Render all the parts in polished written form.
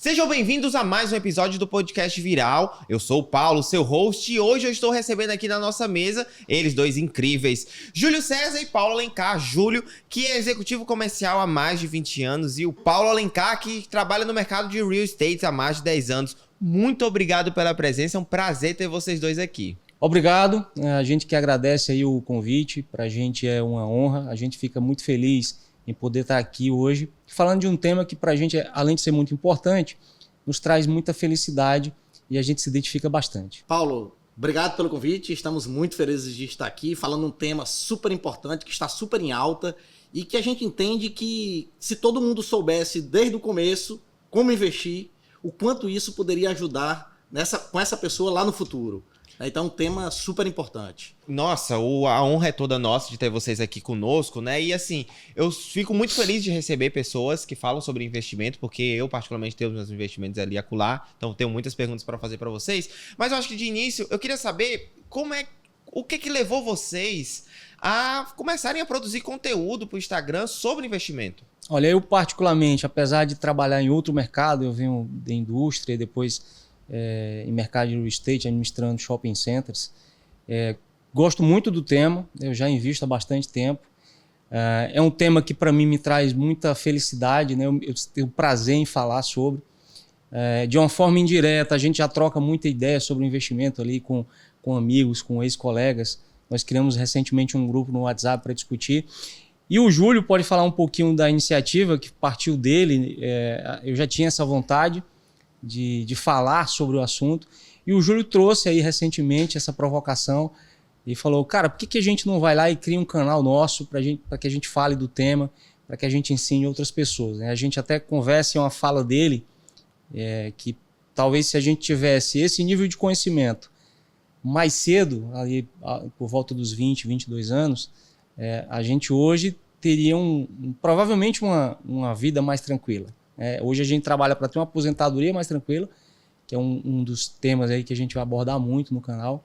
Sejam bem-vindos a mais um episódio do Podcast Viral. Eu sou o Paulo, seu host, e hoje eu estou recebendo aqui na nossa mesa eles dois incríveis, Júlio César e Paulo Alencar. Júlio, que é executivo comercial há mais de 20 anos, e o Paulo Alencar, que trabalha no mercado de real estate há mais de 10 anos. Muito obrigado pela presença, é um prazer ter vocês dois aqui. Obrigado, a gente que agradece aí o convite, para a gente é uma honra, a gente fica muito feliz em poder estar aqui hoje, falando de um tema que para a gente, além de ser muito importante, nos traz muita felicidade e a gente se identifica bastante. Paulo, obrigado pelo convite, estamos muito felizes de estar aqui falando um tema super importante, que está super em alta e que a gente entende que se todo mundo soubesse desde o começo como investir, o quanto isso poderia ajudar com essa pessoa lá no futuro. Então, um tema super importante. Nossa, a honra é toda nossa de ter vocês aqui conosco, né? E assim, eu fico muito feliz de receber pessoas que falam sobre investimento, porque eu particularmente tenho os meus investimentos ali a acolá, então tenho muitas perguntas para fazer para vocês. Mas eu acho que de início, eu queria saber o que levou vocês a começarem a produzir conteúdo para o Instagram sobre investimento. Olha, eu particularmente, apesar de trabalhar em outro mercado, eu venho da indústria e depois em mercado de real estate, administrando shopping centers. Gosto muito do tema, eu já invisto há bastante tempo. É um tema que para mim me traz muita felicidade, né? Eu tenho prazer em falar sobre. De uma forma indireta, a gente já troca muita ideia sobre o investimento ali com amigos, com ex-colegas. Nós criamos recentemente um grupo no WhatsApp para discutir. E o Júlio pode falar um pouquinho da iniciativa que partiu dele. Eu já tinha essa vontade de falar sobre o assunto, e o Júlio trouxe aí recentemente essa provocação e falou, cara, por que a gente não vai lá e cria um canal nosso para que a gente fale do tema, para que a gente ensine outras pessoas, né? A gente até conversa em uma fala dele que talvez se a gente tivesse esse nível de conhecimento mais cedo, ali por volta dos 20, 22 anos, a gente hoje teria provavelmente uma vida mais tranquila. Hoje a gente trabalha para ter uma aposentadoria mais tranquila, que é um dos temas aí que a gente vai abordar muito no canal,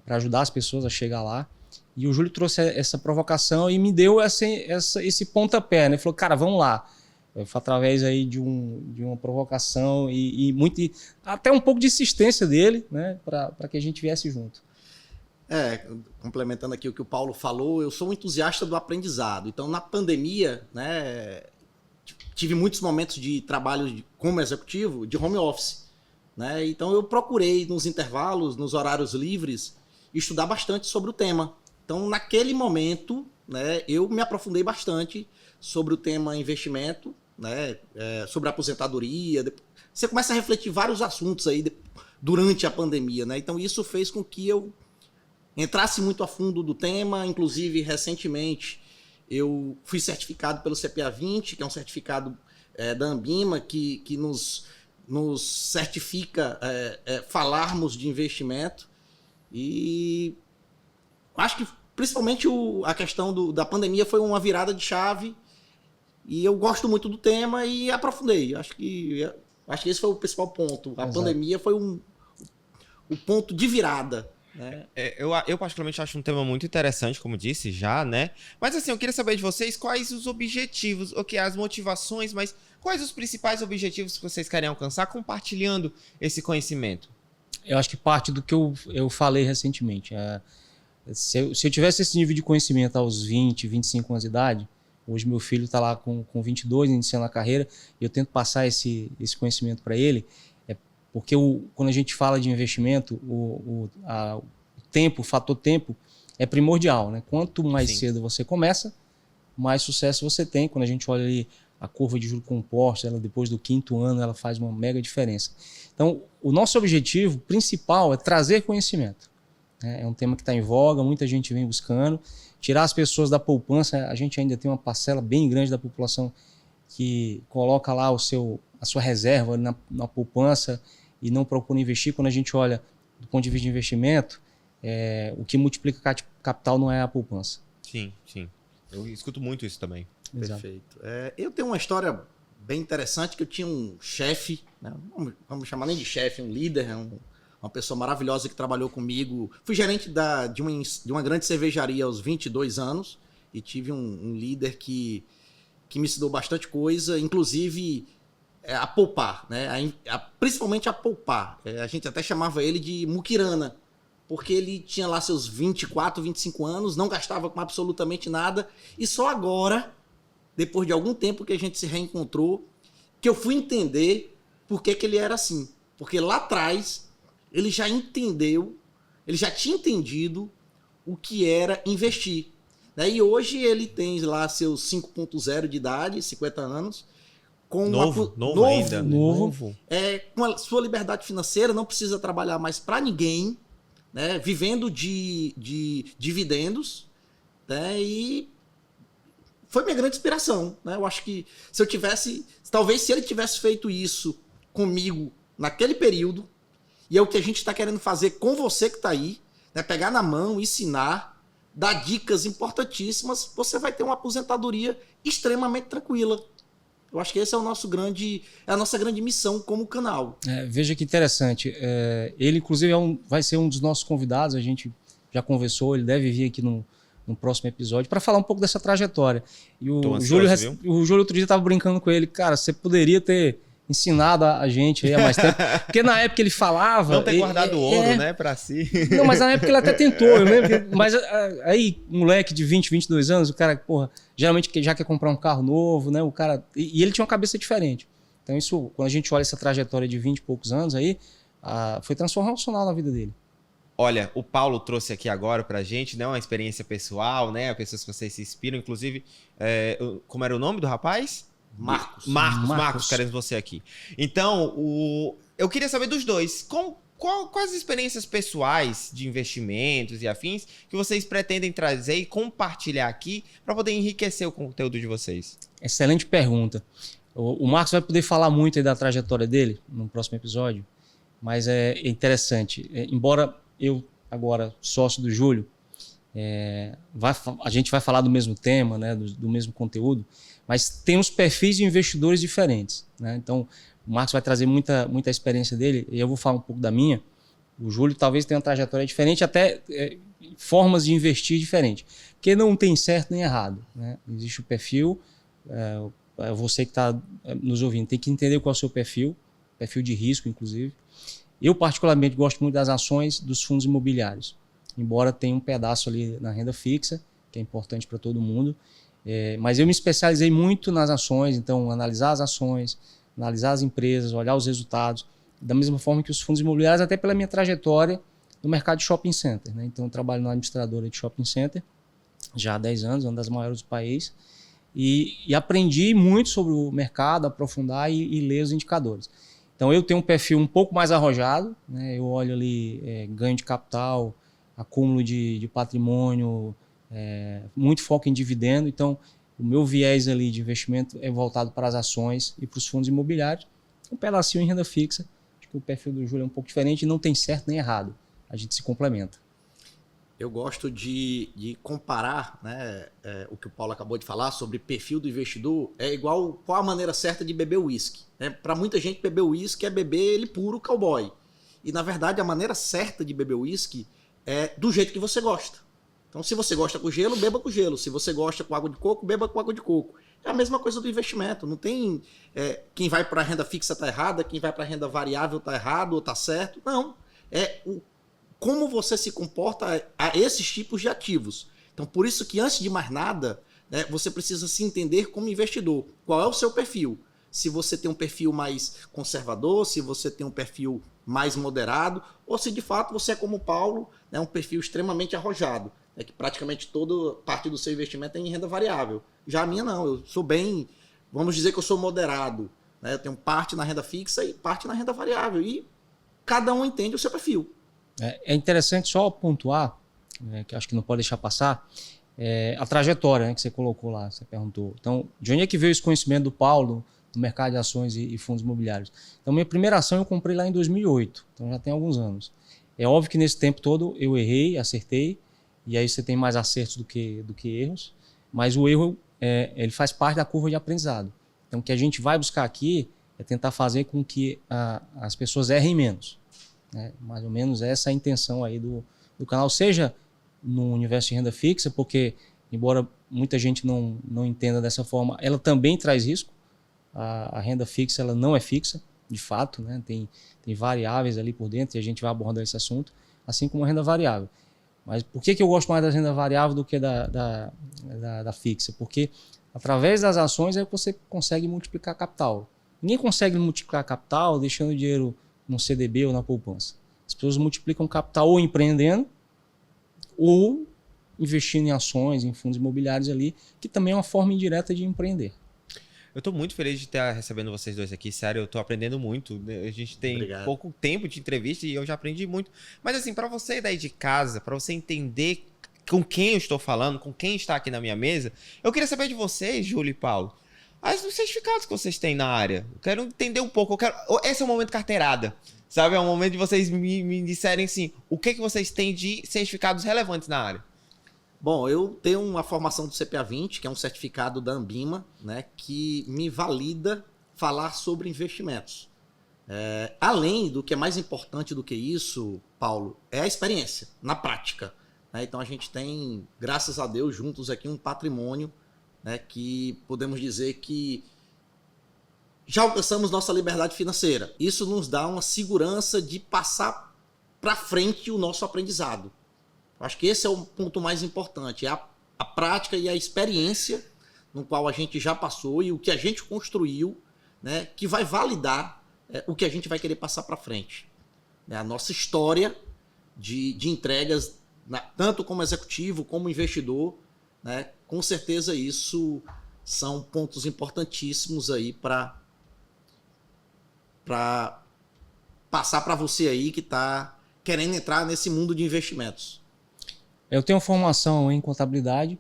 para ajudar as pessoas a chegar lá. E o Júlio trouxe essa provocação e me deu esse pontapé, né? Ele falou, cara, vamos lá. Foi através aí de uma provocação e até um pouco de insistência dele, né? Para que a gente viesse junto. Complementando aqui o que o Paulo falou, eu sou um entusiasta do aprendizado. Então, na pandemia, né, tive muitos momentos de trabalho como executivo de home office, né? Então eu procurei nos intervalos, nos horários livres, estudar bastante sobre o tema. Então naquele momento, né, eu me aprofundei bastante sobre o tema investimento, né, sobre a aposentadoria. Você começa a refletir vários assuntos aí durante a pandemia, né? Então isso fez com que eu entrasse muito a fundo do tema. Inclusive recentemente eu fui certificado pelo CPA 20, que é um certificado da Ambima, que nos certifica falarmos de investimento. E acho que principalmente a questão da pandemia foi uma virada de chave, e eu gosto muito do tema e aprofundei. Acho que esse foi o principal ponto. A pandemia foi o ponto de virada. Eu particularmente acho um tema muito interessante, como disse já, né? Mas assim, eu queria saber de vocês quais os objetivos, as motivações, mas quais os principais objetivos que vocês querem alcançar compartilhando esse conhecimento? Eu acho que parte do que eu falei recentemente. Se eu tivesse esse nível de conhecimento aos 20, 25 anos de idade, hoje meu filho está lá com 22, iniciando a carreira, e eu tento passar esse conhecimento para ele. Porque quando a gente fala de investimento, o fator tempo é primordial, né? Quanto mais cedo você começa, mais sucesso você tem. Quando a gente olha ali a curva de juros compostos, ela depois do 5º ano, ela faz uma mega diferença. Então, o nosso objetivo principal é trazer conhecimento. É um tema que está em voga, muita gente vem buscando. Tirar as pessoas da poupança, a gente ainda tem uma parcela bem grande da população que coloca lá a sua reserva na poupança e não procura investir. Quando a gente olha do ponto de vista de investimento, o que multiplica capital não é a poupança. Sim. Eu escuto muito isso também. Exato. Perfeito. Eu tenho uma história bem interessante, que eu tinha um chefe, né? Vamos chamar nem de chefe, um líder, uma pessoa maravilhosa que trabalhou comigo. Fui gerente de uma grande cervejaria aos 22 anos e tive um líder que me ensinou bastante coisa, inclusive a poupar, né? Principalmente a poupar. A gente até chamava ele de muquirana, porque ele tinha lá seus 24, 25 anos, não gastava com absolutamente nada, e só agora, depois de algum tempo que a gente se reencontrou, que eu fui entender por que ele era assim. Porque lá atrás, ele já entendeu, ele já tinha entendido o que era investir. E hoje ele tem lá seus 5.0 de idade, 50 anos, com novo ainda. Novo. Com a sua liberdade financeira, não precisa trabalhar mais para ninguém, né? Vivendo de dividendos, né? E foi minha grande inspiração, né? Eu acho que talvez se ele tivesse feito isso comigo naquele período, e é o que a gente está querendo fazer com você que está aí, né? Pegar na mão, ensinar, dar dicas importantíssimas, você vai ter uma aposentadoria extremamente tranquila. Eu acho que esse é a nossa grande missão como canal. Veja que interessante. Ele, inclusive, vai ser um dos nossos convidados. A gente já conversou. Ele deve vir aqui no próximo episódio para falar um pouco dessa trajetória. E o Júlio outro dia estava brincando com ele. Cara, você poderia ter ensinado a gente aí há mais tempo. Porque na época ele falava... Não ter guardado ouro, né, para si. Não, mas na época ele até tentou, eu lembro. Mas aí, moleque de 20, 22 anos, o cara, porra, geralmente já quer comprar um carro novo, né? O cara... E ele tinha uma cabeça diferente. Então isso, quando a gente olha essa trajetória de 20 e poucos anos aí, foi transformacional na vida dele. Olha, o Paulo trouxe aqui agora pra gente, né, uma experiência pessoal, né? Pessoas que vocês se inspiram, inclusive, como era o nome do rapaz? Marcos, queremos você aqui. Então, eu queria saber dos dois, quais experiências pessoais de investimentos e afins que vocês pretendem trazer e compartilhar aqui para poder enriquecer o conteúdo de vocês? Excelente pergunta. O Marcos vai poder falar muito aí da trajetória dele no próximo episódio, mas é interessante. Embora eu, agora, sócio do Júlio, a gente vai falar do mesmo tema, né, do mesmo conteúdo, mas tem uns perfis de investidores diferentes, né? Então, o Marcos vai trazer muita experiência dele e eu vou falar um pouco da minha. O Júlio talvez tenha uma trajetória diferente, até formas de investir diferentes. Porque não tem certo nem errado, né? Existe o perfil, você que está nos ouvindo tem que entender qual é o seu perfil de risco, inclusive. Eu, particularmente, gosto muito das ações dos fundos imobiliários, embora tenha um pedaço ali na renda fixa, que é importante para todo mundo. Mas eu me especializei muito nas ações, então analisar as ações, analisar as empresas, olhar os resultados, da mesma forma que os fundos imobiliários, até pela minha trajetória no mercado de shopping center, né? Então eu trabalho na administradora de shopping center já há 10 anos, uma das maiores do país, e aprendi muito sobre o mercado, aprofundar e ler os indicadores. Então eu tenho um perfil um pouco mais arrojado, né? Eu olho ali ganho de capital, acúmulo de patrimônio, muito foco em dividendo. Então o meu viés ali de investimento é voltado para as ações e para os fundos imobiliários, um pedacinho em renda fixa. Acho que o perfil do Júlio é um pouco diferente e não tem certo nem errado, a gente se complementa. Eu gosto de comparar, né, o que o Paulo acabou de falar sobre perfil do investidor, qual a maneira certa de beber uísque. Né? Para muita gente, beber uísque é beber ele puro cowboy. E, na verdade, a maneira certa de beber uísque é do jeito que você gosta. Então, se você gosta com gelo, beba com gelo. Se você gosta com água de coco, beba com água de coco. É a mesma coisa do investimento. Não tem quem vai para a renda fixa está errada, quem vai para a renda variável está errado ou está certo. Não. Como você se comporta a esses tipos de ativos. Então, por isso que, antes de mais nada, né, você precisa se entender como investidor. Qual é o seu perfil? Se você tem um perfil mais conservador, se você tem um perfil mais moderado, ou se de fato você é como o Paulo, né, um perfil extremamente arrojado, né, que praticamente toda parte do seu investimento é em renda variável. Já a minha não, eu sou vamos dizer que eu sou moderado. Né, eu tenho parte na renda fixa e parte na renda variável. E cada um entende o seu perfil. É interessante só pontuar, que acho que não pode deixar passar, a trajetória, né, que você colocou lá, você perguntou. Então, de onde é que veio esse conhecimento do Paulo no mercado de ações e fundos imobiliários? Então, minha primeira ação eu comprei lá em 2008, então já tem alguns anos. É óbvio que nesse tempo todo eu errei, acertei, e aí você tem mais acertos do que erros, mas o erro ele faz parte da curva de aprendizado. Então, o que a gente vai buscar aqui é tentar fazer com que as pessoas errem menos. Mais ou menos essa é a intenção aí do canal, seja no universo de renda fixa, porque embora muita gente não entenda dessa forma, ela também traz risco, a renda fixa ela não é fixa, de fato, né? Tem variáveis ali por dentro e a gente vai abordar esse assunto, assim como a renda variável. Mas por que eu gosto mais da renda variável do que da fixa? Porque através das ações é que você consegue multiplicar capital. Ninguém consegue multiplicar capital deixando o dinheiro no CDB ou na poupança. As pessoas multiplicam capital ou empreendendo ou investindo em ações, em fundos imobiliários ali, que também é uma forma indireta de empreender. Eu tô muito feliz de estar recebendo vocês dois aqui, sério, eu tô aprendendo muito. A gente tem pouco tempo de entrevista e eu já aprendi muito. Mas assim, para você daí de casa, para você entender com quem eu estou falando, com quem está aqui na minha mesa, eu queria saber de vocês, Júlio e Paulo, os certificados que vocês têm na área. Eu quero entender um pouco, esse é o momento carteirada, sabe? É o momento de vocês me disserem assim, o que vocês têm de certificados relevantes na área. Bom, eu tenho uma formação do CPA 20, que é um certificado da Anbima, né, que me valida falar sobre investimentos. Além do que é mais importante do que isso, Paulo, é a experiência, na prática. Né? Então a gente tem, graças a Deus, juntos aqui um patrimônio, né, que podemos dizer que já alcançamos nossa liberdade financeira. Isso nos dá uma segurança de passar para frente o nosso aprendizado. Acho que esse é o ponto mais importante, é a prática e a experiência no qual a gente já passou e o que a gente construiu, né, que vai validar o que a gente vai querer passar para frente. A nossa história de entregas, tanto como executivo, como investidor, né, com certeza isso são pontos importantíssimos aí para passar para você aí que está querendo entrar nesse mundo de investimentos. Eu tenho formação em contabilidade,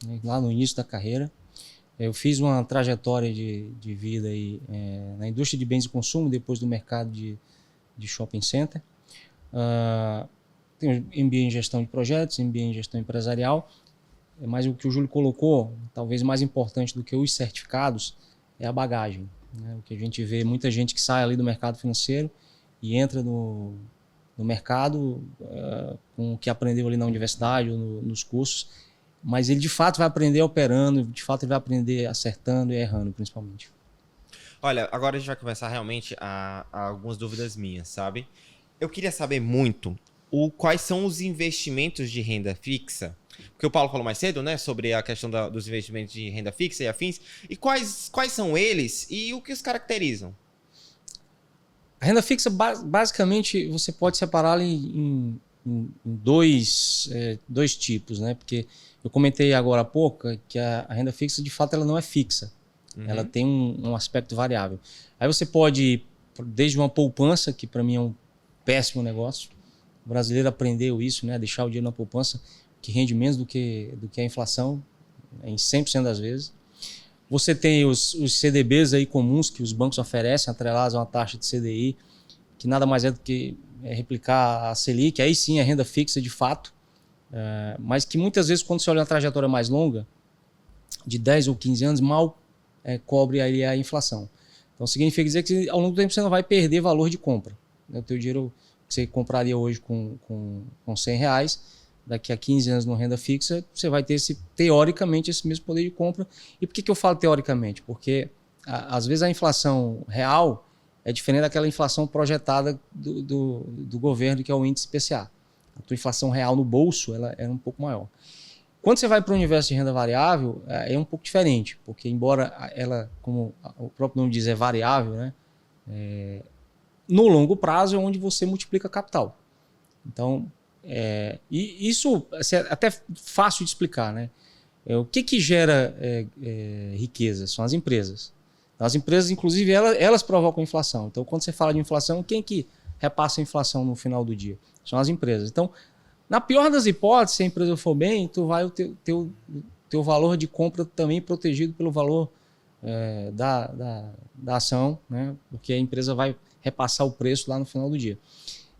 né, lá no início da carreira. Eu fiz uma trajetória de vida aí, na indústria de bens de consumo, depois do mercado de shopping center. Tenho MBA em gestão de projetos, MBA em gestão empresarial. Mas o que o Júlio colocou, talvez mais importante do que os certificados, é a bagagem. Né? O que a gente vê, muita gente que sai ali do mercado financeiro e entra no mercado com o que aprendeu ali na universidade ou nos cursos, mas ele de fato vai aprender operando, de fato ele vai aprender acertando e errando principalmente. Olha, agora a gente vai começar realmente a algumas dúvidas minhas, sabe? Eu queria saber muito quais são os investimentos de renda fixa, porque o Paulo falou mais cedo, né, sobre a questão dos investimentos de renda fixa e afins, e quais são eles e o que os caracterizam? A renda fixa, basicamente, você pode separá-la em dois tipos, né? Porque eu comentei agora há pouco que a renda fixa, de fato, ela não é fixa. Uhum. Ela tem um aspecto variável. Aí você pode ir desde uma poupança, que para mim é um péssimo negócio. O brasileiro aprendeu isso, né? Deixar o dinheiro na poupança, que rende menos do que a inflação, em 100% das vezes. Você tem os CDBs aí comuns que os bancos oferecem, atrelados a uma taxa de CDI, que nada mais é do que replicar a Selic. Aí sim é renda fixa de fato, mas que muitas vezes, quando você olha uma trajetória mais longa, de 10 ou 15 anos, mal cobre aí a inflação. Então significa dizer que ao longo do tempo você não vai perder valor de compra. O teu dinheiro que você compraria hoje com R$100, daqui a 15 anos no renda fixa, você vai ter teoricamente esse mesmo poder de compra. E por que eu falo teoricamente? Porque às vezes a inflação real é diferente daquela inflação projetada do governo, que é o índice IPCA. A tua inflação real no bolso ela é um pouco maior. Quando você vai para o universo de renda variável, é um pouco diferente, porque embora ela, como o próprio nome diz, é variável, né? No longo prazo é onde você multiplica capital. Então, e isso é até fácil de explicar, né? O que gera riqueza? São as empresas. Então, as empresas, inclusive, elas provocam inflação. Então, quando você fala de inflação, quem que repassa a inflação no final do dia? São as empresas. Então, na pior das hipóteses, se a empresa for bem, tu vai teu valor de compra também protegido pelo valor da ação, né? Porque a empresa vai repassar o preço lá no final do dia.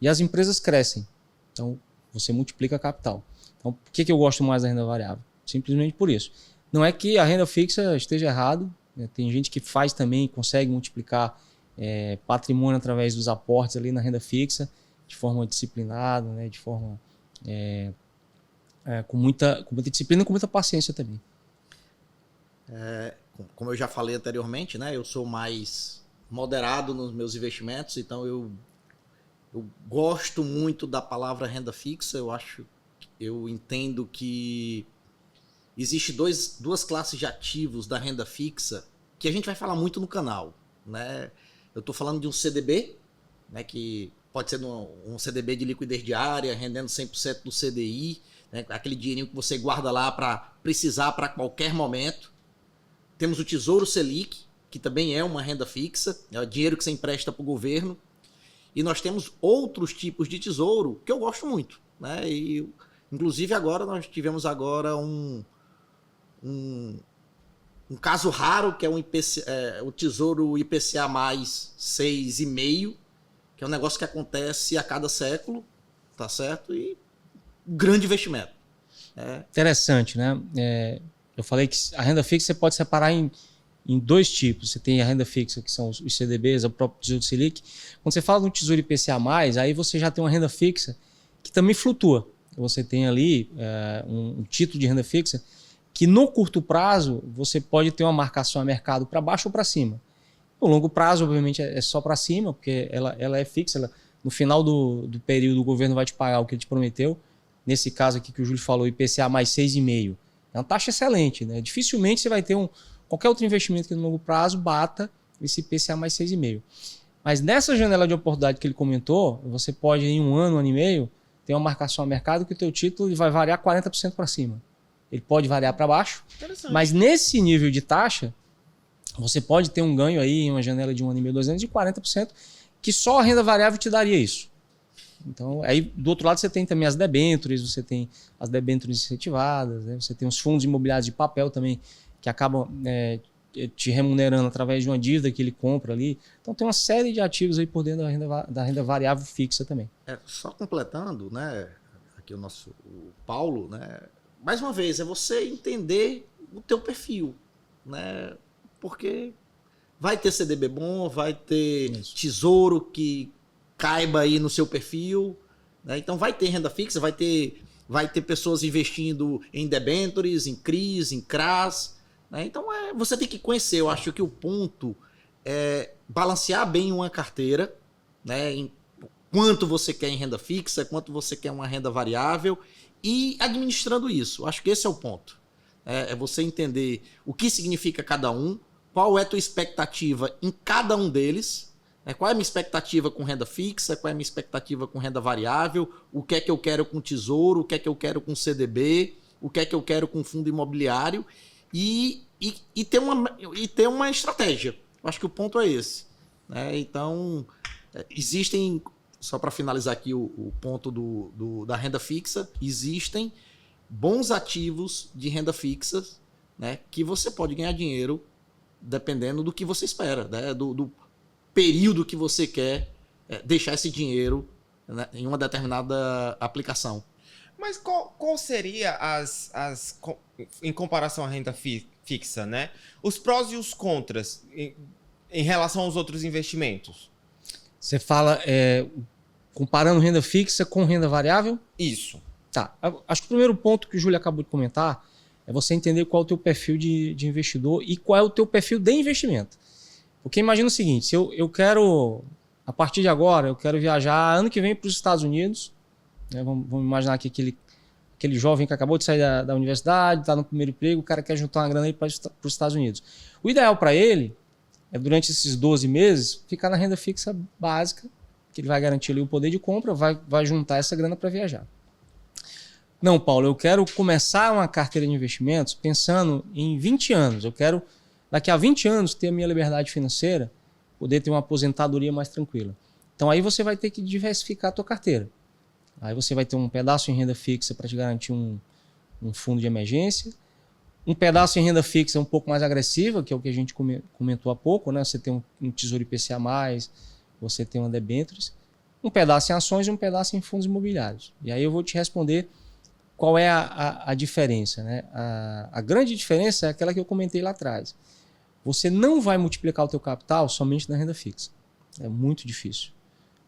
E as empresas crescem. Então, você multiplica capital. Então, por que eu gosto mais da renda variável? Simplesmente por isso. Não é que a renda fixa esteja errado. Né? Tem gente que faz também, consegue multiplicar patrimônio através dos aportes ali na renda fixa, de forma disciplinada, né? De forma com muita disciplina e com muita paciência também. como eu já falei anteriormente, né? Eu sou mais moderado nos meus investimentos, então eu gosto muito da palavra renda fixa. Eu entendo que existe duas classes de ativos da renda fixa que a gente vai falar muito no canal, né? Eu estou falando de um CDB, né, que pode ser um CDB de liquidez diária, rendendo 100% do CDI, né, aquele dinheirinho que você guarda lá para precisar para qualquer momento. Temos o Tesouro Selic, que também é uma renda fixa, é o dinheiro que você empresta para o governo. E nós temos outros tipos de tesouro que eu gosto muito, né? E, inclusive nós tivemos agora um caso raro, que é o Tesouro IPCA mais 6,5%, que é um negócio que acontece a cada século, tá certo? E um grande investimento. Interessante, né? Eu falei que a renda fixa você pode separar em dois tipos. Você tem a renda fixa, que são os CDBs, o próprio Tesouro Selic. Quando você fala no Tesouro IPCA+, aí você já tem uma renda fixa que também flutua. Você tem ali um título de renda fixa que no curto prazo você pode ter uma marcação a mercado para baixo ou para cima. No longo prazo, obviamente, é só para cima, porque ela é fixa. No final do período, o governo vai te pagar o que ele te prometeu. Nesse caso aqui que o Júlio falou, IPCA mais 6,5%. É uma taxa excelente, né? Dificilmente você vai ter qualquer outro investimento que no longo prazo bata esse IPCA mais 6,5%. Mas nessa janela de oportunidade que ele comentou, você pode, em um ano e meio, ter uma marcação a mercado que o teu título vai variar 40% para cima. Ele pode variar para baixo, mas nesse nível de taxa, você pode ter um ganho aí em uma janela de 1 ano e meio, 2 anos de 40%, que só a renda variável te daria isso. Então, aí do outro lado você tem também as debêntures, você tem as debêntures incentivadas, né? Você tem os fundos imobiliários de papel também, que acabam te remunerando através de uma dívida que ele compra ali. Então tem uma série de ativos aí por dentro da renda variável fixa também. Só completando, né, aqui o Paulo, né, mais uma vez, é você entender o teu perfil, né, porque vai ter CDB bom, vai ter tesouro que caiba aí no seu perfil, né, então vai ter renda fixa, vai ter pessoas investindo em debêntures, em CRIs, em CRAs, né, então você tem que conhecer. Eu acho que o ponto é balancear bem uma carteira, né, em quanto você quer em renda fixa, quanto você quer uma renda variável, e administrando isso. Acho que esse é o ponto. É você entender o que significa cada um, qual é a tua expectativa em cada um deles, né? Qual é a minha expectativa com renda fixa, qual é a minha expectativa com renda variável, o que é que eu quero com tesouro, o que é que eu quero com CDB, o que é que eu quero com fundo imobiliário, e ter uma estratégia. Acho que o ponto é esse, né? Então, existem... Só para finalizar aqui o ponto da renda fixa, existem bons ativos de renda fixa, né, que você pode ganhar dinheiro dependendo do que você espera, né, do período que você quer deixar esse dinheiro, né, em uma determinada aplicação. Mas qual seria em comparação à renda fixa, né? Os prós e os contras em relação aos outros investimentos? Você fala comparando renda fixa com renda variável? Isso. Tá. Acho que o primeiro ponto que o Júlio acabou de comentar é você entender qual é o teu perfil de investidor e qual é o teu perfil de investimento. Porque imagina o seguinte, se eu quero, a partir de agora, eu quero viajar ano que vem para os Estados Unidos, né? Vamos imaginar que aquele jovem que acabou de sair da universidade, está no primeiro emprego, o cara quer juntar uma grana aí para os Estados Unidos. O ideal para ele é, durante esses 12 meses, ficar na renda fixa básica, que ele vai garantir ali o poder de compra, vai juntar essa grana para viajar. Não, Paulo, eu quero começar uma carteira de investimentos pensando em 20 anos. Eu quero, daqui a 20 anos, ter a minha liberdade financeira, poder ter uma aposentadoria mais tranquila. Então aí você vai ter que diversificar a tua carteira. Aí você vai ter um pedaço em renda fixa para te garantir um fundo de emergência, um pedaço em renda fixa um pouco mais agressiva, que é o que a gente comentou há pouco, né? Você tem um tesouro IPCA+, você tem uma debêntures, um pedaço em ações e um pedaço em fundos imobiliários. E aí eu vou te responder qual é a diferença, né? A grande diferença é aquela que eu comentei lá atrás. Você não vai multiplicar o teu capital somente na renda fixa. É muito difícil.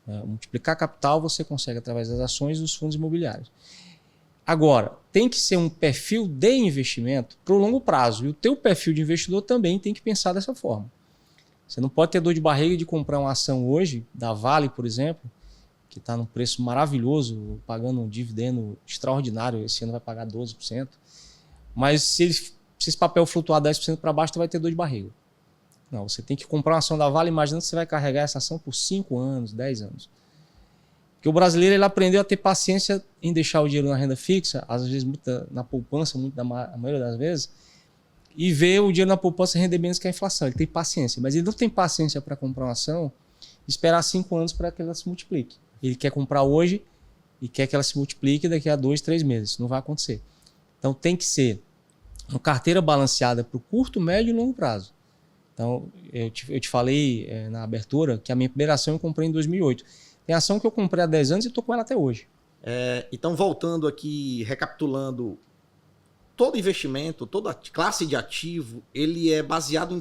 Multiplicar capital você consegue através das ações e dos fundos imobiliários. Agora, tem que ser um perfil de investimento para o longo prazo. E o teu perfil de investidor também tem que pensar dessa forma. Você não pode ter dor de barriga de comprar uma ação hoje, da Vale, por exemplo, que está num preço maravilhoso, pagando um dividendo extraordinário. Esse ano vai pagar 12%. Mas se esse papel flutuar 10% para baixo, tu vai ter dor de barriga. Não, você tem que comprar uma ação da Vale, imaginando que você vai carregar essa ação por 5 anos, 10 anos. Porque o brasileiro ele aprendeu a ter paciência em deixar o dinheiro na renda fixa, às vezes na poupança, a maioria das vezes, e ver o dinheiro na poupança render menos que a inflação. Ele tem paciência, mas ele não tem paciência para comprar uma ação e esperar 5 anos para que ela se multiplique. Ele quer comprar hoje e quer que ela se multiplique daqui a 2, 3 meses. Isso não vai acontecer. Então tem que ser uma carteira balanceada para o curto, médio e longo prazo. Então eu te falei na abertura que a minha primeira ação eu comprei em 2008. Tem ação que eu comprei há 10 anos e estou com ela até hoje. Então, voltando aqui, recapitulando, todo investimento, toda classe de ativo, ele é baseado em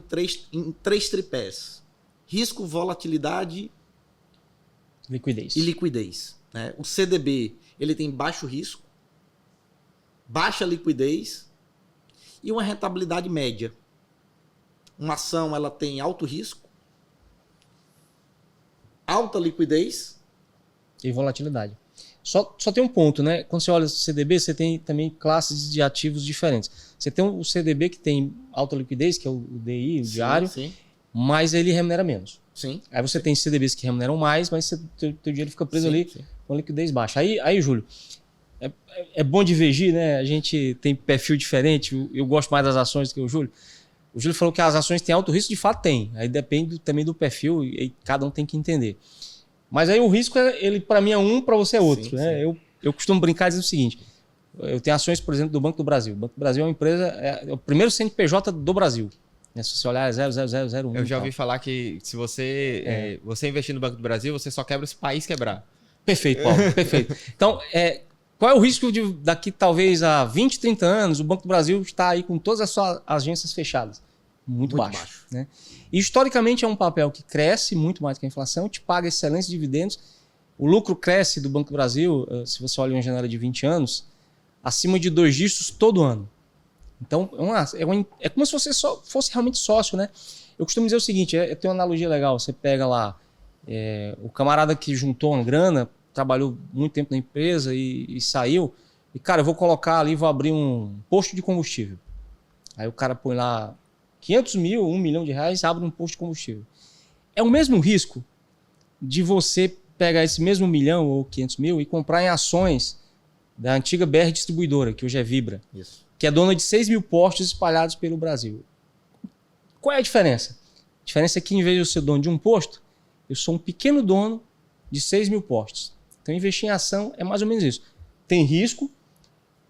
três tripés. Risco, volatilidade Liquidez. e liquidez. Né? O CDB ele tem baixo risco, baixa liquidez e uma rentabilidade média. Uma ação ela tem alto risco, alta liquidez e volatilidade. Só tem um ponto, né? Quando você olha o CDB, você tem também classes de ativos diferentes. Você tem o CDB que tem alta liquidez, que é o DI, o diário, sim. Mas ele remunera menos. Sim. Aí você tem CDBs que remuneram mais, mas teu dinheiro fica preso ali com liquidez baixa. Aí, Júlio, é bom divergir, né? A gente tem perfil diferente. Eu gosto mais das ações do que o Júlio. O Júlio falou que as ações têm alto risco, de fato tem. Aí depende também do perfil e cada um tem que entender. Mas aí o risco, ele para mim é um, para você é outro. Sim, né? Sim. Eu costumo brincar dizendo o seguinte, eu tenho ações, por exemplo, do Banco do Brasil. O Banco do Brasil é uma empresa, é o primeiro CNPJ do Brasil. Se você olhar, é 00001. Eu já ouvi falar que se você, você investir no Banco do Brasil, você só quebra se o país quebrar. Perfeito, Paulo, perfeito. Então, qual é o risco de daqui talvez a 20, 30 anos o Banco do Brasil está aí com todas as suas agências fechadas? Muito baixo. Né? E, historicamente é um papel que cresce muito mais que a inflação, te paga excelentes dividendos. O lucro cresce do Banco do Brasil, se você olha uma janela de 20 anos, acima de 2 dígitos todo ano. Então, é como se você só fosse realmente sócio. Né? Eu costumo dizer o seguinte, eu tenho uma analogia legal, você pega lá o camarada que juntou uma grana, trabalhou muito tempo na empresa e saiu, e cara, eu vou colocar ali, vou abrir um posto de combustível. Aí o cara põe lá 500 mil, R$1 milhão, abre um posto de combustível. É o mesmo risco de você pegar esse mesmo 1 milhão ou 500 mil e comprar em ações da antiga BR Distribuidora, que hoje é Vibra, Isso. Que é dona de 6 mil postos espalhados pelo Brasil. Qual é a diferença? A diferença é que, em vez de eu ser dono de um posto, eu sou um pequeno dono de 6 mil postos. Então, investir em ação é mais ou menos isso. Tem risco,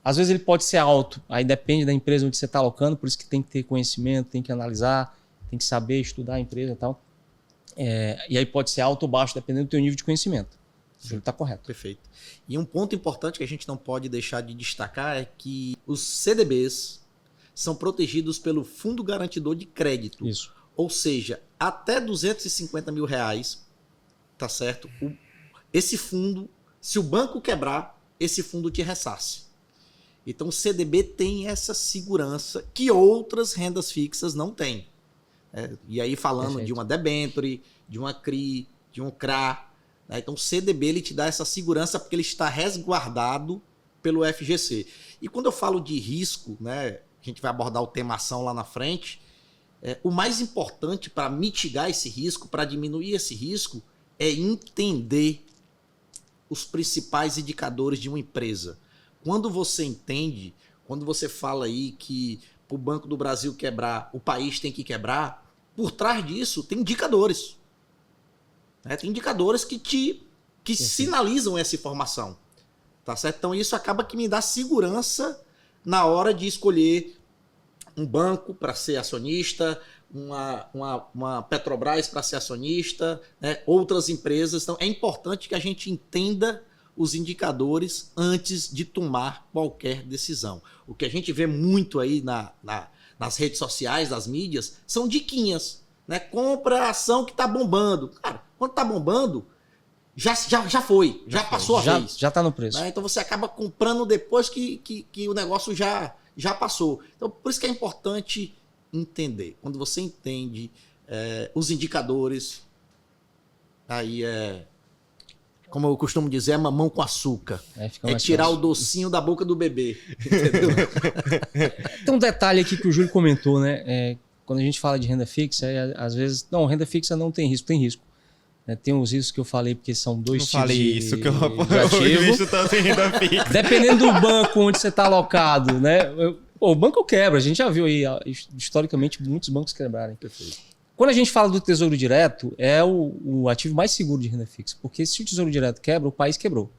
às vezes ele pode ser alto, aí depende da empresa onde você está alocando, por isso que tem que ter conhecimento, tem que analisar, tem que saber estudar a empresa e tal. E aí pode ser alto ou baixo, dependendo do teu nível de conhecimento. Ele está correto. Perfeito. E um ponto importante que a gente não pode deixar de destacar é que os CDBs são protegidos pelo Fundo Garantidor de Crédito. Isso. Ou seja, até R$250 mil, tá certo? Esse fundo, se o banco quebrar, esse fundo te ressarce. Então o CDB tem essa segurança que outras rendas fixas não têm. E aí falando Perfeito. De uma debenture, de uma CRI, de um CRA. Né? Então o CDB ele te dá essa segurança porque ele está resguardado pelo FGC. E quando eu falo de risco, né, a gente vai abordar o tema ação lá na frente, o mais importante para mitigar esse risco, para diminuir esse risco, é entender os principais indicadores de uma empresa. Quando você entende, quando você fala aí que para o Banco do Brasil quebrar, o país tem que quebrar, por trás disso tem indicadores. Tem indicadores que sinalizam essa informação. Tá certo? Então isso acaba que me dá segurança na hora de escolher um banco para ser acionista, uma Petrobras para ser acionista, né? Outras empresas. Então é importante que a gente entenda os indicadores antes de tomar qualquer decisão. O que a gente vê muito aí nas redes sociais, nas mídias, são diquinhas. Né? Compra a ação que está bombando. Cara, quando está bombando, já foi, já passou a vez. Já está no preço. Né? Então você acaba comprando depois que o negócio já passou. Então por isso que é importante entender. Quando você entende os indicadores, aí como eu costumo dizer, é mamão com açúcar. É tirar o docinho da boca do bebê. Entendeu? Tem um detalhe aqui que o Júlio comentou, né? Quando a gente fala de renda fixa, às vezes... Não, renda fixa não tem risco, tem risco. Tem os riscos que eu falei, porque são dois tipos isso, que eu ativo. Tanto em renda fixa. Dependendo do banco onde você está alocado, né? O banco quebra, a gente já viu aí, historicamente, muitos bancos quebrarem. Perfeito. Quando a gente fala do Tesouro Direto, é o ativo mais seguro de renda fixa, porque se o Tesouro Direto quebra, o país quebrou.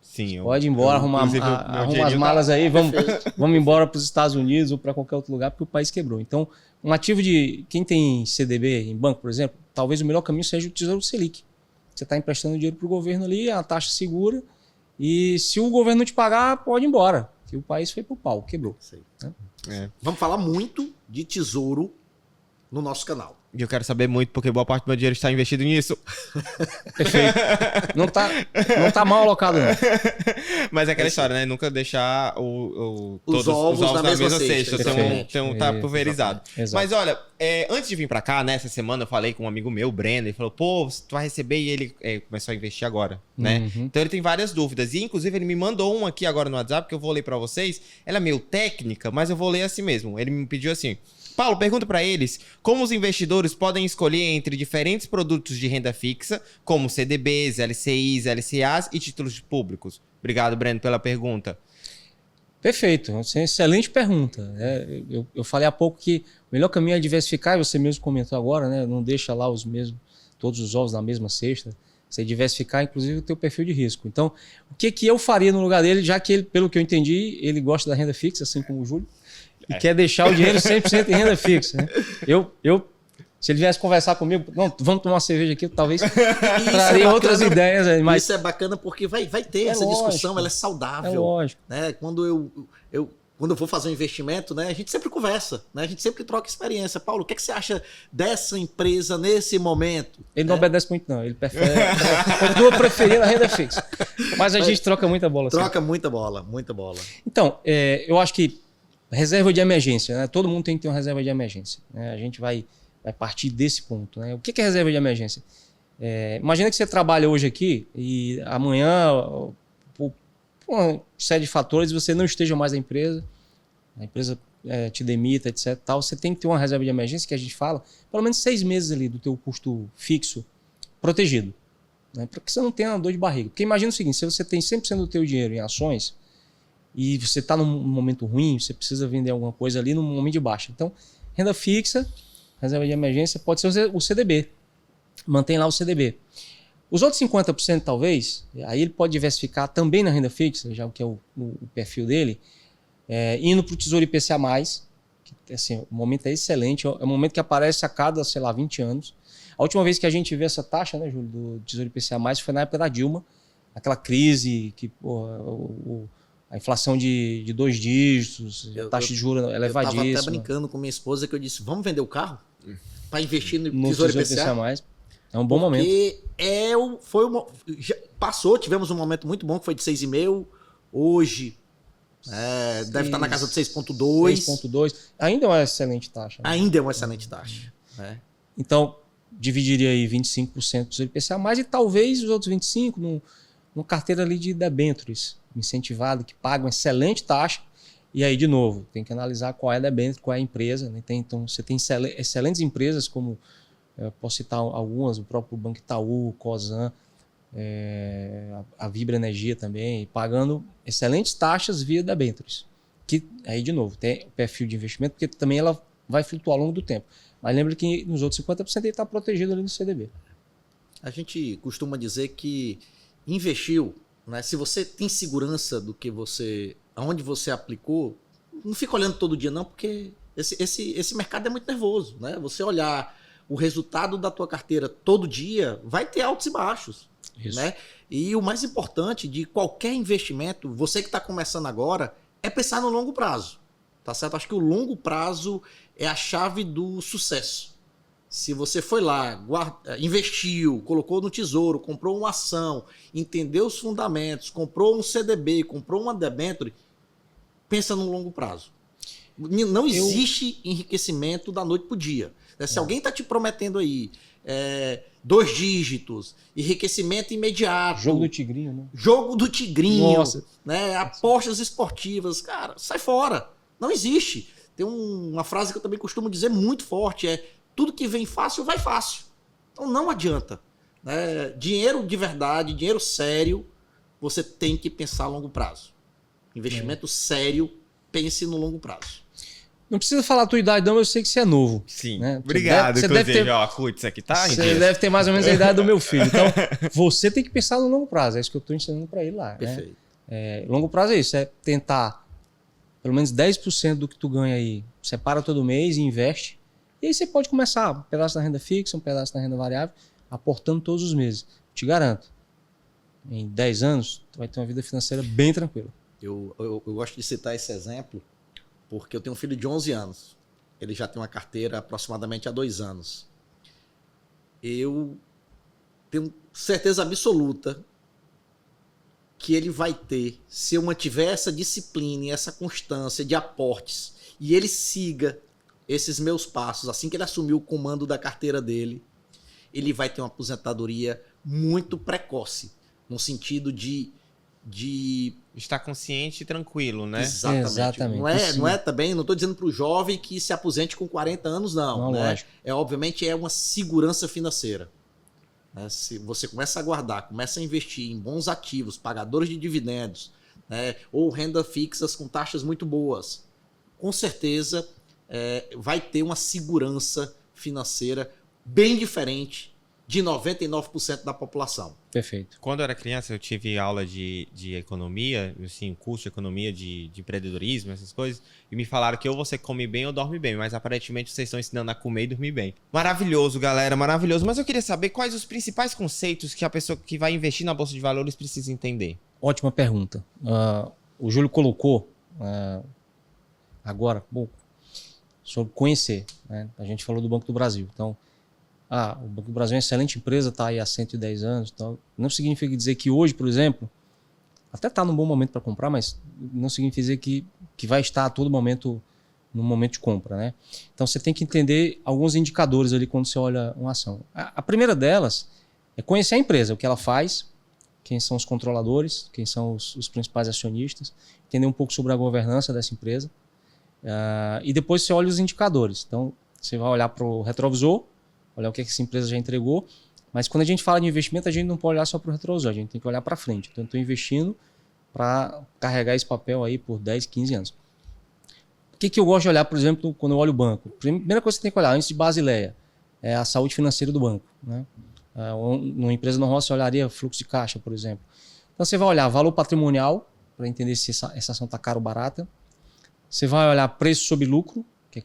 Sim, pode ir embora, arruma as malas aí, vamos embora para os Estados Unidos ou para qualquer outro lugar, porque o país quebrou. Então, um ativo de quem tem CDB em banco, por exemplo, talvez o melhor caminho seja o Tesouro Selic. Você está emprestando dinheiro para o governo ali, é uma taxa segura, e se o governo não te pagar, pode ir embora, que o país foi para o pau, quebrou. Né? Vamos falar muito de tesouro no nosso canal. E eu quero saber muito, porque boa parte do meu dinheiro está investido nisso. Perfeito. Não tá mal alocado, não. Mas é aquela história, né? Nunca deixar os ovos na mesma cesta. Então tá pulverizado. Exato. Mas olha, antes de vir pra cá, nessa semana eu falei com um amigo meu, o Breno, ele falou, pô, tu vai receber, e ele começou a investir agora, né? Uhum. Então ele tem várias dúvidas. E inclusive ele me mandou uma aqui agora no WhatsApp, que eu vou ler pra vocês. Ela é meio técnica, mas eu vou ler assim mesmo. Ele me pediu assim... Paulo, pergunta para eles como os investidores podem escolher entre diferentes produtos de renda fixa, como CDBs, LCIs, LCAs e títulos públicos. Obrigado, Breno, pela pergunta. Perfeito, essa é uma excelente pergunta. Eu falei há pouco que o melhor caminho é diversificar, e você mesmo comentou agora, né? Não deixa lá todos os ovos na mesma cesta. Você diversificar, inclusive, o teu perfil de risco. Então, o que eu faria no lugar dele, já que ele, pelo que eu entendi, ele gosta da renda fixa, assim como o Júlio, e quer deixar o dinheiro 100% em renda fixa. Né? Se ele viesse conversar comigo, não, vamos tomar uma cerveja aqui, talvez traria outras ideias. Mas... Isso é bacana porque vai ter essa discussão, ela é saudável. É lógico. Né? Quando eu vou fazer um investimento, né, a gente sempre conversa, né? A gente sempre troca experiência. Paulo, o que você acha dessa empresa nesse momento? Ele não obedece muito, não. Ele continua preferindo a renda fixa. Mas a gente troca muita bola. Troca muita bola. Então, eu acho que reserva de emergência, né? Todo mundo tem que ter uma reserva de emergência. Né? A gente vai partir desse ponto. Né? O que é reserva de emergência? Imagina que você trabalha hoje aqui e amanhã, por uma série de fatores, você não esteja mais na empresa, a empresa te demita, etc. Tal. Você tem que ter uma reserva de emergência, que a gente fala, pelo menos 6 meses ali do teu custo fixo protegido. Né? Para que você não tenha uma dor de barriga. Porque imagina o seguinte, se você tem 100% do teu dinheiro em ações, e você está num momento ruim, você precisa vender alguma coisa ali num momento de baixa. Então, renda fixa, reserva de emergência, pode ser o CDB. Mantém lá o CDB. Os outros 50%, talvez, aí ele pode diversificar também na renda fixa, já que é o perfil dele, indo para o Tesouro IPCA+, que assim, o momento é excelente, é um momento que aparece a cada, 20 anos. A última vez que a gente vê essa taxa, né, Júlio, do Tesouro IPCA+, foi na época da Dilma, aquela crise que... a inflação de 2 dígitos, a taxa de juros elevadíssima. Eu estava até brincando com minha esposa que eu disse, vamos vender o carro para investir no Tesouro IPCA? É um bom momento. Passou, tivemos um momento muito bom que foi de 6,5. Hoje deve estar na casa de 6,2. 6,2. Ainda é uma excelente taxa. Né? Ainda é uma excelente taxa. Então, dividiria aí 25% do Tesouro IPCA+, e talvez os outros 25% numa carteira ali de debêntures incentivado, que paga uma excelente taxa. E aí, de novo, tem que analisar qual é a debênture, qual é a empresa. Né? Então, você tem excelentes empresas, como posso citar algumas, o próprio Banco Itaú, o Cosan, a Vibra Energia também, pagando excelentes taxas via debêntures. Que aí, de novo, tem o perfil de investimento, porque também ela vai flutuar ao longo do tempo. Mas lembra que nos outros 50% ele está protegido ali no CDB. A gente costuma dizer que investiu, né? Se você tem segurança do que aonde você aplicou, não fica olhando todo dia não, porque esse mercado é muito nervoso, né? Você olhar o resultado da tua carteira todo dia, vai ter altos e baixos. Isso. Né? E o mais importante de qualquer investimento, você que está começando agora, é pensar no longo prazo. Tá certo? Acho que o longo prazo é a chave do sucesso. Se você foi lá, investiu, colocou no tesouro, comprou uma ação, entendeu os fundamentos, comprou um CDB, comprou uma debênture, pensa no longo prazo. Não existe enriquecimento da noite para o dia. Se alguém está te prometendo aí 2 dígitos, enriquecimento imediato. Jogo do tigrinho, né? Jogo do tigrinho. Nossa. Né? Apostas esportivas. Cara, sai fora. Não existe. Tem uma frase que eu também costumo dizer muito forte, tudo que vem fácil, vai fácil. Então não adianta. Né? Dinheiro de verdade, dinheiro sério, você tem que pensar a longo prazo. Investimento sério, pense no longo prazo. Não precisa falar a tua idade, não, eu sei que você é novo. Sim. Né? Obrigado, você inclusive. deve ter, ó, isso aqui tá? Você deve ter mais ou menos a idade do meu filho. Então, você tem que pensar no longo prazo. É isso que eu estou ensinando para ele lá. Perfeito. Né? Longo prazo é isso, é tentar pelo menos 10% do que tu ganha aí, separa todo mês e investe. E aí você pode começar um pedaço na renda fixa, um pedaço na renda variável, aportando todos os meses. Te garanto, em 10 anos, tu vai ter uma vida financeira bem tranquila. Eu gosto de citar esse exemplo porque eu tenho um filho de 11 anos. Ele já tem uma carteira aproximadamente há 2 anos. Eu tenho certeza absoluta que ele vai ter, se eu mantiver essa disciplina e essa constância de aportes, e ele siga esses meus passos, assim que ele assumir o comando da carteira dele, ele vai ter uma aposentadoria muito precoce, no sentido de estar consciente e tranquilo, né? Exatamente. Não é também, não estou dizendo para o jovem que se aposente com 40 anos, não. Né? Obviamente é uma segurança financeira. Né? Se você começa a guardar, começa a investir em bons ativos, pagadores de dividendos, né? Ou renda fixas com taxas muito boas, com certeza vai ter uma segurança financeira bem diferente de 99% da população. Perfeito. Quando eu era criança, eu tive aula de economia, assim, curso de economia, de empreendedorismo, essas coisas, e me falaram que ou você come bem ou dorme bem, mas aparentemente vocês estão ensinando a comer e dormir bem. Maravilhoso, galera, maravilhoso. Mas eu queria saber quais os principais conceitos que a pessoa que vai investir na Bolsa de Valores precisa entender. Ótima pergunta. O Júlio colocou agora, sobre conhecer. Né? A gente falou do Banco do Brasil, então o Banco do Brasil é uma excelente empresa, está aí há 110 anos. Então, não significa dizer que hoje, por exemplo, até está num bom momento para comprar, mas não significa dizer que vai estar a todo momento no momento de compra. Né? Então, você tem que entender alguns indicadores ali quando você olha uma ação. A primeira delas é conhecer a empresa, o que ela faz, quem são os controladores, quem são os principais acionistas, entender um pouco sobre a governança dessa empresa. E depois você olha os indicadores. Então, você vai olhar para o retrovisor, olhar o que essa empresa já entregou, mas quando a gente fala de investimento, a gente não pode olhar só para o retrovisor, a gente tem que olhar para frente. Então, eu estou investindo para carregar esse papel aí por 10, 15 anos. O que eu gosto de olhar, por exemplo, quando eu olho o banco? Primeira coisa que você tem que olhar, antes de Basileia, é a saúde financeira do banco. Né? Numa empresa normal, você olharia fluxo de caixa, por exemplo. Então, você vai olhar valor patrimonial, para entender se essa ação está cara ou barata. Você vai olhar preço sobre lucro, que é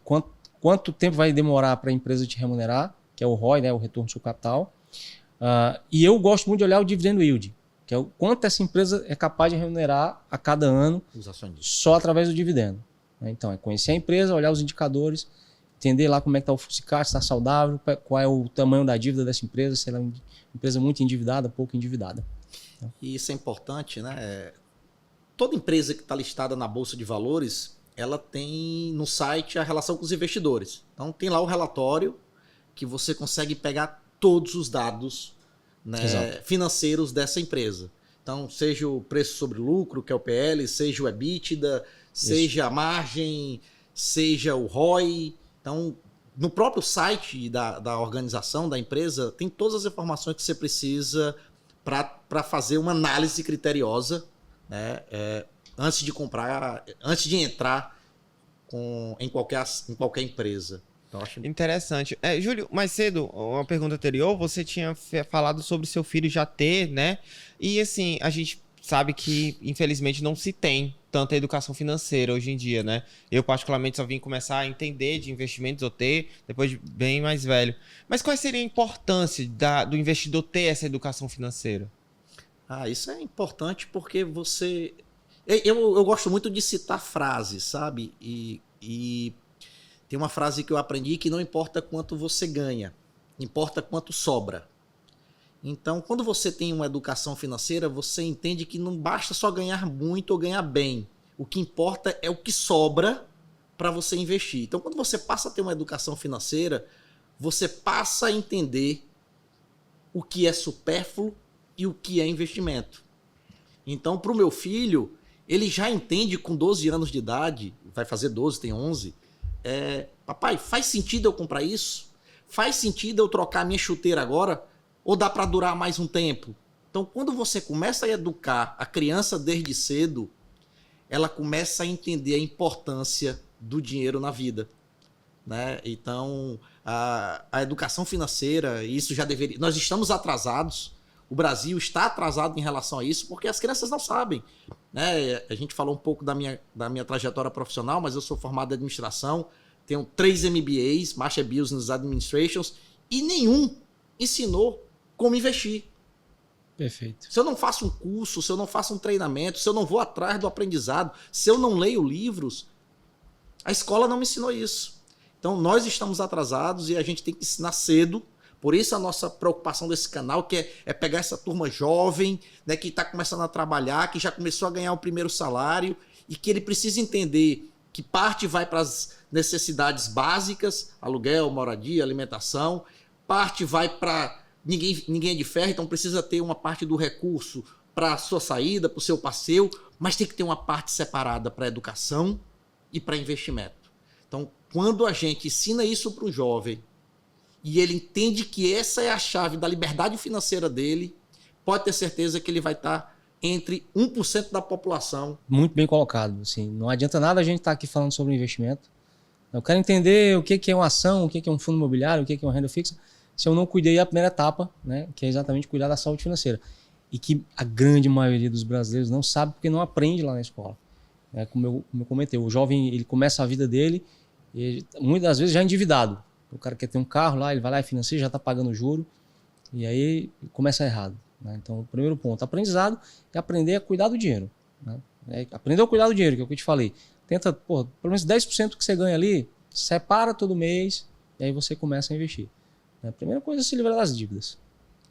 quanto tempo vai demorar para a empresa te remunerar, que é o ROI, né, o retorno do seu capital. E eu gosto muito de olhar o dividend yield, que é o quanto essa empresa é capaz de remunerar a cada ano só através do dividendo. Então, é conhecer a empresa, olhar os indicadores, entender lá como é que está o fluxo de caixa, se está saudável, qual é o tamanho da dívida dessa empresa, se ela é uma empresa muito endividada, pouco endividada. E isso é importante, né? Toda empresa que está listada na Bolsa de Valores, ela tem no site a relação com os investidores. Então, tem lá o relatório que você consegue pegar todos os dados, né, financeiros dessa empresa. Então, seja o preço sobre lucro, que é o PL, seja o EBITDA, seja a margem, seja o ROI. Então, no próprio site da organização, da empresa, tem todas as informações que você precisa para fazer uma análise criteriosa, né, antes de comprar, antes de entrar em qualquer empresa. Então, acho interessante. Júlio, mais cedo, uma pergunta anterior, você tinha falado sobre seu filho já ter, né? E assim, a gente sabe que, infelizmente, não se tem tanta educação financeira hoje em dia, né? Eu, particularmente, só vim começar a entender de investimentos ou ter, depois de bem mais velho. Mas qual seria a importância do investidor ter essa educação financeira? Isso é importante porque você... Eu gosto muito de citar frases, sabe? E tem uma frase que eu aprendi que não importa quanto você ganha, importa quanto sobra. Então, quando você tem uma educação financeira, você entende que não basta só ganhar muito ou ganhar bem. O que importa é o que sobra para você investir. Então, quando você passa a ter uma educação financeira, você passa a entender o que é supérfluo e o que é investimento. Então, para o meu filho, ele já entende com 12 anos de idade, vai fazer 12, tem 11, papai, faz sentido eu comprar isso? Faz sentido eu trocar minha chuteira agora? Ou dá para durar mais um tempo? Então, quando você começa a educar a criança desde cedo, ela começa a entender a importância do dinheiro na vida, né? Então, a educação financeira, isso já deveria... Nós estamos atrasados, o Brasil está atrasado em relação a isso, porque as crianças não sabem, né? A gente falou um pouco da minha trajetória profissional, mas eu sou formado em administração, tenho 3 MBAs, Master Business Administrations, e nenhum ensinou como investir. Perfeito. Se eu não faço um curso, se eu não faço um treinamento, se eu não vou atrás do aprendizado, se eu não leio livros, a escola não me ensinou isso. Então, nós estamos atrasados e a gente tem que ensinar cedo. Por isso a nossa preocupação desse canal, que é pegar essa turma jovem, né, que está começando a trabalhar, que já começou a ganhar o primeiro salário e que ele precisa entender que parte vai para as necessidades básicas, aluguel, moradia, alimentação, parte vai para... Ninguém é de ferro, então precisa ter uma parte do recurso para a sua saída, para o seu passeio, mas tem que ter uma parte separada para educação e para investimento. Então, quando a gente ensina isso para o jovem e ele entende que essa é a chave da liberdade financeira dele, pode ter certeza que ele vai estar entre 1% da população. Muito bem colocado. Assim, não adianta nada a gente estar aqui falando sobre investimento. Eu quero entender o que é uma ação, o que é um fundo imobiliário, o que é uma renda fixa, se eu não cuidei da primeira etapa, né, que é exatamente cuidar da saúde financeira. E que a grande maioria dos brasileiros não sabe porque não aprende lá na escola. Como eu comentei, o jovem ele começa a vida dele, e muitas das vezes já endividado. O cara quer ter um carro lá, ele vai lá e financia, já está pagando juro, e aí começa errado. Né? Então, o primeiro ponto, aprendizado, é aprender a cuidar do dinheiro. Né? Aprender a cuidar do dinheiro, que é o que eu te falei. Tenta, pelo menos 10% que você ganha ali, separa todo mês, e aí você começa a investir. A primeira coisa é se livrar das dívidas.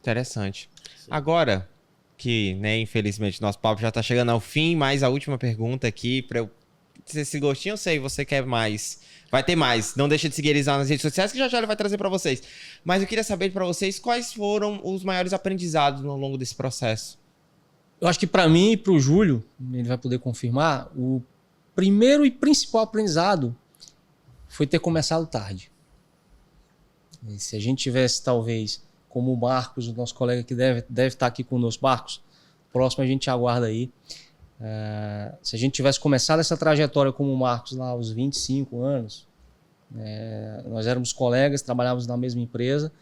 Interessante. Sim. Agora, que, né, infelizmente, nosso papo já está chegando ao fim, mas a última pergunta aqui, para eu... Esse gostinho, eu sei, você quer mais. Vai ter mais. Não deixa de seguir eles lá nas redes sociais, que já ele vai trazer para vocês. Mas eu queria saber para vocês quais foram os maiores aprendizados ao longo desse processo. Eu acho que para mim e para o Júlio, ele vai poder confirmar, o primeiro e principal aprendizado foi ter começado tarde. E se a gente tivesse, talvez, como o Marcos, o nosso colega que deve estar aqui conosco, Marcos, próximo a gente aguarda aí. Se a gente tivesse começado essa trajetória como o Marcos lá aos 25 anos, nós éramos colegas, trabalhávamos na mesma empresa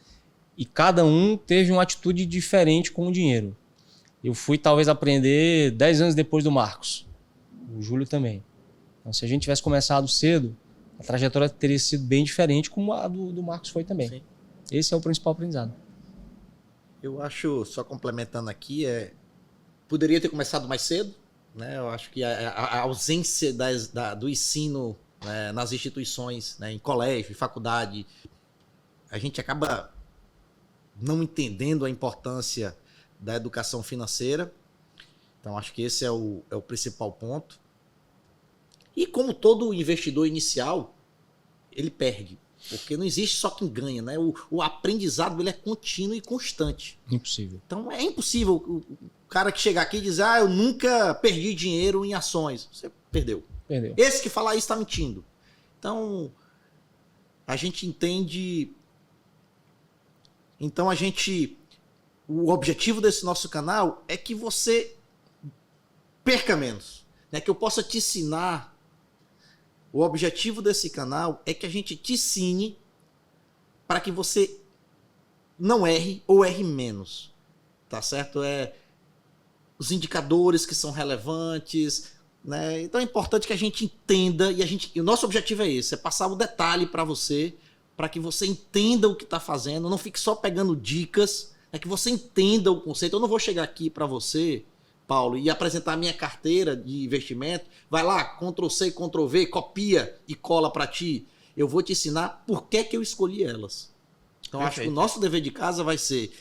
e cada um teve uma atitude diferente com o dinheiro. Eu fui talvez aprender 10 anos depois do Marcos, o Júlio também. Então, se a gente tivesse começado cedo, a trajetória teria sido bem diferente como a do Marcos foi também. Sim. Esse é o principal aprendizado. Eu acho, só complementando aqui, poderia ter começado mais cedo, né? Eu acho que a ausência do ensino, né, nas instituições, né, em colégio, em faculdade, a gente acaba não entendendo a importância da educação financeira. Então, acho que esse é o principal ponto. E como todo investidor inicial, ele perde. Porque não existe só quem ganha, né? O aprendizado ele é contínuo e constante. Impossível. Então é impossível o cara que chegar aqui e dizer eu nunca perdi dinheiro em ações. Você perdeu. Perdeu. Esse que falar isso está mentindo. Então, a gente entende... Então, o objetivo desse nosso canal é que você perca menos. Né? Que eu possa te ensinar. O objetivo desse canal é que a gente te ensine para que você não erre ou erre menos. Tá certo? Os indicadores que são relevantes. Né? Então é importante que a gente entenda e o nosso objetivo é esse, é passar o detalhe para você, para que você entenda o que está fazendo, não fique só pegando dicas, é que você entenda o conceito. Eu não vou chegar aqui para você, Paulo, e apresentar a minha carteira de investimento, vai lá, Ctrl+C, Ctrl+V, copia e cola para ti. Eu vou te ensinar por que eu escolhi elas. Então, acho que o nosso dever de casa vai ser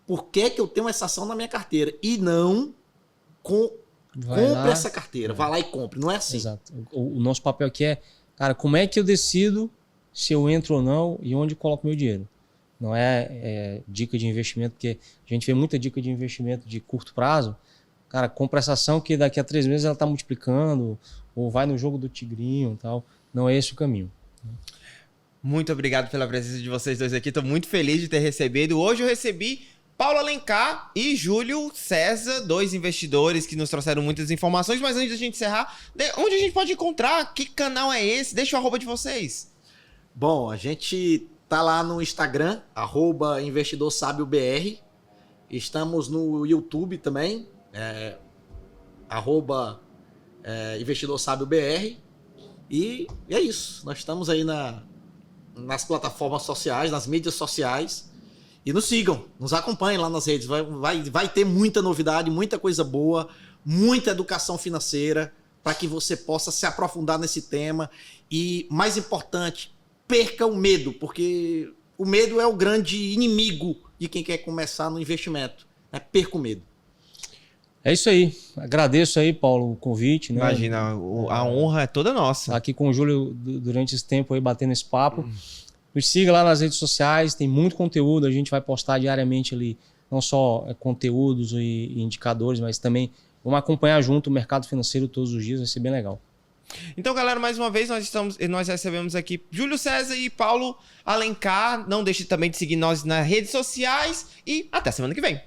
por que eu tenho essa ação na minha carteira e não compre essa carteira. Vá lá e compre. Não é assim. Exato. O nosso papel aqui é, cara, como é que eu decido se eu entro ou não e onde eu coloco meu dinheiro? Não é dica de investimento, porque a gente vê muita dica de investimento de curto prazo. Cara, compra essa ação que daqui a 3 meses ela está multiplicando, ou vai no jogo do tigrinho e tal. Não é esse o caminho. Muito obrigado pela presença de vocês dois aqui. Estou muito feliz de ter recebido. Hoje eu recebi Paulo Alencar e Júlio César, 2 investidores que nos trouxeram muitas informações. Mas antes da gente encerrar, onde a gente pode encontrar? Que canal é esse? Deixa o arroba de vocês. Bom, a gente tá lá no Instagram, @investidorsábiobr. Estamos no YouTube também, @investidorsábiobr. E é isso. Nós estamos aí nas plataformas sociais, nas mídias sociais. E nos sigam, nos acompanhem lá nas redes. Vai ter muita novidade, muita coisa boa, muita educação financeira para que você possa se aprofundar nesse tema. E, mais importante, perca o medo, porque o medo é o grande inimigo de quem quer começar no investimento. Perca o medo. É isso aí. Agradeço aí, Paulo, o convite. Né? Imagina, a honra é toda nossa. Tá aqui com o Júlio durante esse tempo aí, batendo esse papo. Nos siga lá nas redes sociais, tem muito conteúdo, a gente vai postar diariamente ali, não só conteúdos e indicadores, mas também vamos acompanhar junto o mercado financeiro todos os dias, vai ser bem legal. Então, galera, mais uma vez nós recebemos aqui Júlio César e Paulo Alencar. Não deixe também de seguir nós nas redes sociais e até semana que vem.